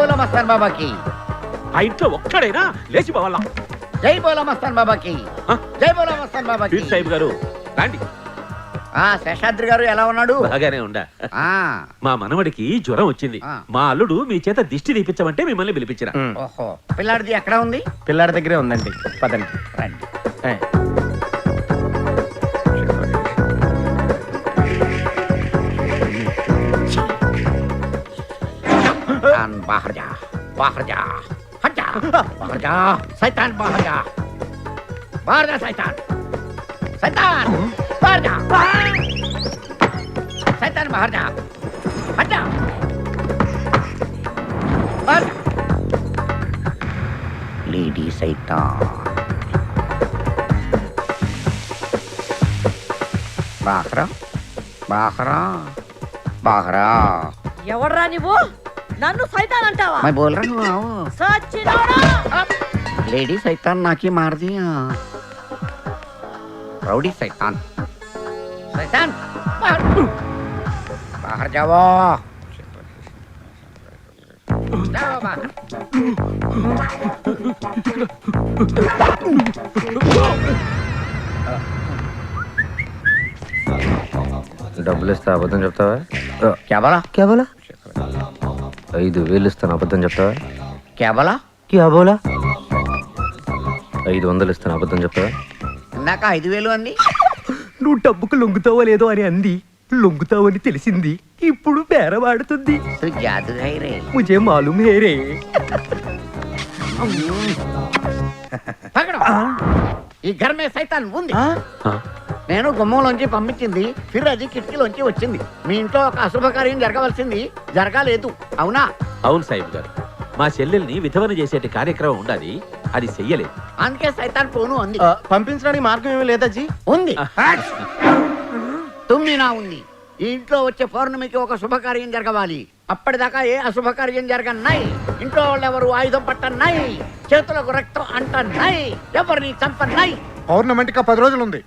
బోలో మస్తాన్ బాబాకి. ఆ ఇంట్లో ఒక్కడైనా లేచి పోవాలా? జై బోలో మస్తాన్ బాబాకి. జై బోలో మస్తాన్ బాబాకి. పీర్ సాహిబ్ గారు రండి. శేషాద్రి గారు ఎలా ఉన్నాడు? బాగానే ఉండా. మా మనవడికి జ్వరం వచ్చింది. మా అల్లుడు మీ చేత దిష్టి తీపించమంటే మిమ్మల్ని పిలిపించిన. ఓహో, పిల్లాడిది ఎక్కడ ఉంది? పిల్లాడి దగ్గరే ఉందండి. పదండి రండి. बाहर जा, बाहर जा, हट जा, बाहर जा, शैतान बाहर जा, बाहर जा शैतान, शैतान बाहर जा, शैतान बाहर जा, हट जा, बाहर जा, लेडी शैतान, बाहर, बाहर, बाहर. ఎవర్రా నువ్వు? నన్ను సైతాన్ అంటావా? मैं बोल रहा हूँ. సచ్చినోడా! लेडी शैतान नाकी मार दिया. राउडी शैतान, शैतान बाहर, बाहर जाओ, जाओ बाहर. డబ్బులు ఇస్తా అబద్ధం చెప్తావా? क्या बोला? క్యా బోలా? 5,000 ఇస్తాను అబద్ధం చెప్తావా? क्या बोला? క్యా బోలా? 500 ఇస్తాను అబద్ధం చెప్తావా? ఇందాక 5,000 అంది. నువ్వు డబ్బుకు లొంగుతావో లేదో అని అంది. లొంగుతావని తెలిసింది. ఇప్పుడు బేరవాడుతుంది. तू जादू है रे. ముజే మాలూమ్ హే రే. పకడో. ఈ घर में शैतान ఉంది. నేను గుమ్మంలోంచి పంపించింది, ఫిర్ అది కిటికీలోంచి వచ్చింది. మీ ఇంట్లో ఒక అశుభకార్యం జరగవలసింది జరగాలేదు, అవునా? అవును సాహిబ్ గారు, మా చెల్లెల్ని విధవన చేసేటి కార్యక్రమం ఉండాలి, అది చెయ్యలేదు. అందుకే సైతాన్ పోను అంది. పంపించడానికి మార్గం ఏమీ లేదాజీ? ఉంది, తుమ్మినా ఉంది. ఈ ఇంట్లో వచ్చే పౌర్ణమికి ఒక శుభకార్యం జరగవాలి. అప్పటిదాకా ఏ అశుభకార్యం జరగన్నాయి. ఇంట్లో వాళ్ళు ఎవరు ఆయుధం పట్టన్నాయి, చేతులకు రక్తం అంటన్నాయి, ఎవరిని చంపన్నాయి. పౌర్ణమికి 10 రోజులు ఉంది.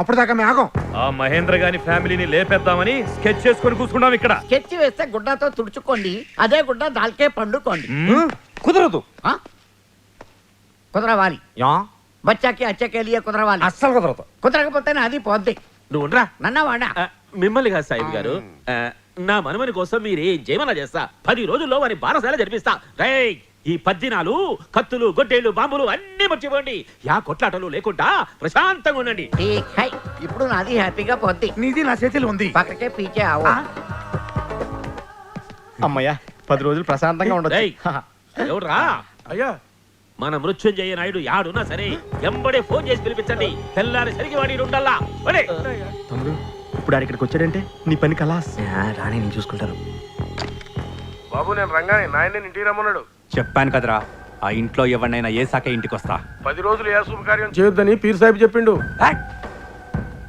అప్పుడు దాకా మేఘం. ఆ మహేంద్ర గాని ఫ్యామిలీని లేపేద్దామని స్కెచ్ చేసుకొని కూర్చున్నాం ఇక్కడ. స్కెచ్ వేస్తే గుడ్డతో తుడుచుకోండి, అదే గుడ్డ దాల్కే పండుకోండి. కుదరదు. కుదరవాలి. బచ్చాకి అచ్చకే లియే కుదరవాలి. అస్సలు కుదరదు. కుదరకపోతేనే అది పోద్ది. నువ్వు ఉండరా. నన్నవాడా మిమ్మల్ని కాదు సాహిబ్ గారు, నా మనమని కోసం మీరు ఏం చేయమన్నా చేస్తా. 10 రోజుల్లో వారి బారసాల జరిపిస్తా. రేయ్, ఈ 10 దినాలు కత్తులు గొడ్డేళ్లు బాంబులు అన్ని మర్చిపోండి. యా కొట్లాటలు లేకుండా ప్రశాంతంగా ఉండండి. ఇప్పుడు నాది హ్యాపీగా పోద్ది. నీది నా చేతిలో ఉంది. పక్కకే పీచే ఆవు. అమ్మయ్యా, 10 రోజులు ప్రశాంతంగా ఉండదు. ఎవడ్రా? అయ్యా, మన మృత్యుంజయ నాయుడు యాడున్నా సరే ఎంబడే ఫోన్ చేసి పిలిపించండి. తెల్లారి సరిగి వాడి ఉండల్లా. తమ్ముడు, ఇప్పుడు ఆడు ఇక్కడికి వచ్చాడంటే నీ పని కలాస్. రాణి నేను చూసుకుంటాను. బాబు నేను రంగానే నాయన ఇంటికి రమ్మన్నాడు. చెప్పాను కదరా, ఆ ఇంట్లో ఎవరినైనా ఏ సాకే ఇంటికి వస్తా. 10 రోజులు ఏ శుభకార్యం చేయొద్దని పీర్ సాహిబ్ చెప్పిండు.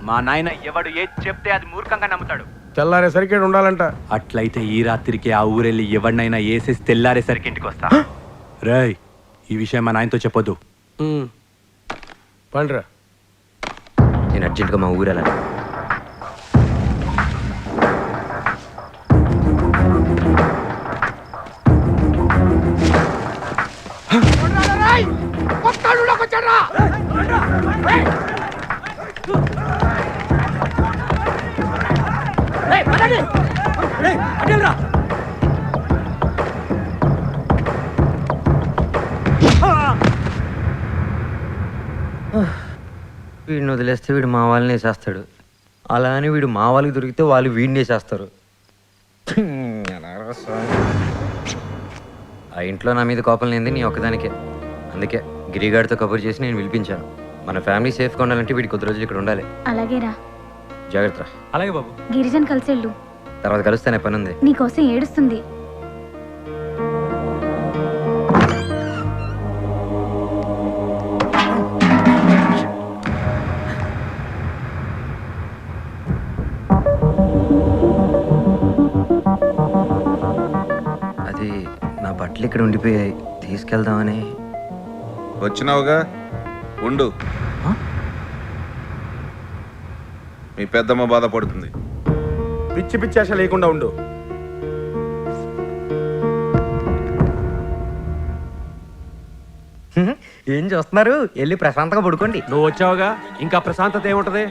మా నాయన ఎవడు ఏది చెప్తే అది మూర్ఖంగా నమ్ముతాడు. తెల్లారేసరికి ఉండాలంట. అట్లయితే ఈ రాత్రికి ఆ ఊరెళ్ళి ఎవరినైనా వేసేసి తెల్లారేసరికి ఇంటికి వస్తా. రేయ్, ఈ విషయం మా నాయనతో చెప్పొద్దు. పండ్రా. నేను అర్జెంట్గా మా ఊరెళ్ళాలి. వీడిని వదిలేస్తే వీడు మా వాళ్ళని వేసేస్తాడు. అలా అని వీడు మా వాళ్ళకి దొరికితే వాళ్ళు వీడిని వేసేస్తారు. ఆ ఇంట్లో నా మీద కోపం లేనిది నీ ఒక్కదానికే. అందుకే గిరిగాడితో కబుర్ చేసి నేను పిలిపించాను. మన ఫ్యామిలీ సేఫ్గా ఉండాలంటే వీడికి కొద్ది రోజులు ఇక్కడ ఉండాలి. అలాగేరా. జాగ్రత్త. అలాగే బాబు. గిరిజన్ కలిసేళ్ళు. తర్వాత కలుస్తానే, పని ఉంది. నీకోసం ఏడుస్తుంది. అది నా బట్టలు ఇక్కడ ఉండిపోయాయి, తీసుకెళ్దామని. వచ్చినావుగా, ఉండు. మీ పెద్దమ్మ బాధపడుతుంది. పిచ్చి పిచ్చి ఆశ లేకుండా ఉండు. ఏం చూస్తున్నారు వెళ్ళి ప్రశాంతంగా పడుకోండి. నువ్వు వచ్చావుగా ఇంకా ప్రశాంతత ఏముంటది?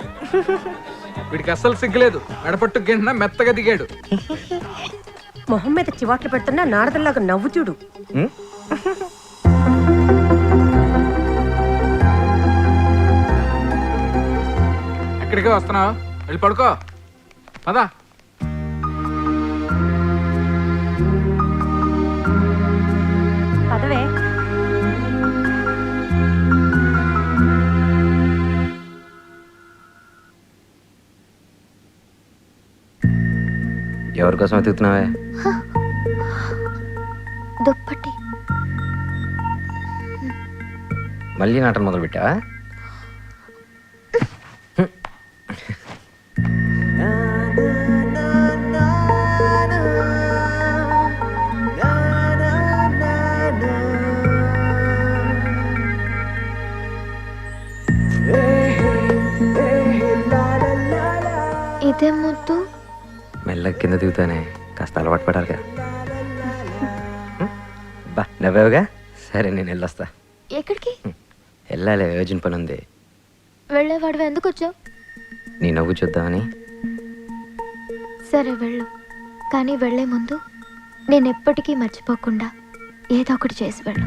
వీడికి అస్సలు సిగ్గులేదు. మెడపట్టు గింట మెత్తగా దిగాడు. మొహం మీద చివాట్లు పెడుతున్నా నారదల్లాగా నవ్వు చూడు. ఎక్కడికి వస్తున్నావు? వెళ్ళి పడుకో. పదా. పదవే. ఎవరి కోసం వెతుకుతున్నావే? దుప్పటి. మళ్ళీ నాటం మొదలు పెట్టావా? ఇదే ముద్దు. మెల్లగా కింద దిగుతానే, కాస్త అలవాటు పడాలిగా. బా నవ్వావుగా, సరే నేను వెళ్ళొస్తా. ఎక్కడికి వెళ్ళాలి, అర్జెంట్ పని ఉంది. వెళ్ళేవాడు ఎందుకు వచ్చావు? నీ నవ్వు చూద్దామని. సరే వెళ్ళు, కానీ వెళ్లే ముందు నేను ఎప్పటికీ మర్చిపోకుండా ఏదో ఒకటి చేసి వెళ్ళు.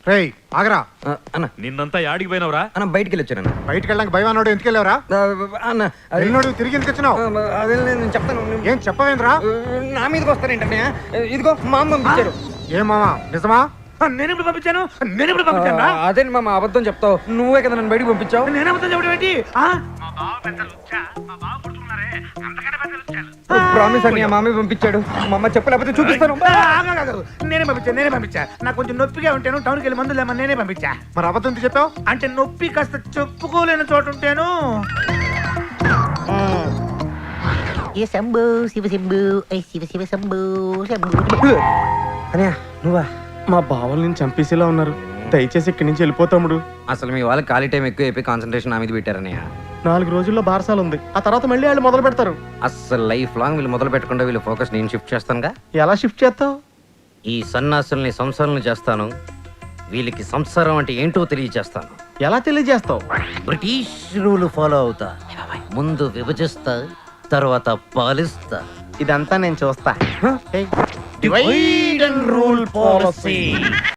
రేయ్ ఆగరా. అన్న నిన్నంతా యాడికి పోయినవరా? అన్న బయటికి వెళ్ళొచ్చాను. బయటికి వెళ్ళడానికి భయం అన్నాడు, ఎందుకు వెళ్ళావరా? అన్న అది వెళ్ళినోడు తిరిగి ఎందుకు వచ్చినావు? అదే నేను చెప్తాను. ఏం చెప్పవేంద్రా? నా మీదకి వస్తారేంటనే? ఇదిగో మా అమ్మ పంపించారు. ఏం మామా నిజమా? నేను ఇప్పుడు పంపించాను, నేను ఇప్పుడు పంపించాను. అదే మా అబద్ధం చెప్తావు. నువ్వే కదా నన్ను బయటికి పంపించావు. నేను అబద్ధం చెప్పడం ఏంటి? ప్రామిస్ అని మా అమ్మ పంపించాడు. మా అమ్మ చెప్పలేకపోతే చూపిస్తాను. నేనే పంపించా. నాకు కొంచెం నొప్పిగా ఉంటాను, టౌన్కి వెళ్ళి మందులు లేమని నేనే పంపించా. మరి అబద్ధం ఎందుకు చెప్పావు? అంటే నొప్పి కాస్త చెప్పుకోలేని చోటు ఉంటాను. ఏ శంభు శివ శంభు, శివ శివ శంభు శంభు. అన్నయ్య నువ్వా? మా బావలు నేను చంపేసేలా ఉన్నారు, దయచేసి ఇక్కడి నుంచి వెళ్ళిపోతాముడు. అసలు మీ వాళ్ళకి ఖాళీ టైం ఎక్కువ అయిపోయి కాన్సన్ట్రేషన్ నా మీద పెట్టారనయ్య. 4 రోజుల్లో బారసాలు ఉంది, ఆ తర్వాత మళ్ళీ వాళ్ళు మొదలు పెడతారు. అస్సలు లైఫ్ లాంగ్ వీళ్ళు మొదలు పెట్టకుండా వీళ్ళు ఫోకస్ నేను షిఫ్ట్ చేస్తానుగా. ఎలా షిఫ్ట్ చేస్తావు? ఈ సన్నాసుల్ని సంసారాలను చేస్తాను, వీళ్ళకి సంసారం అంటే ఏంటో తెలియజేస్తాను. ఎలా తెలియజేస్తావు? బ్రిటిష్ రూల్ ఫాలో అవుతా. ముందు విభజిస్తా, తర్వాత పాలిస్తా. ఇదంతా నేను చూస్తా. Divide and rule policy.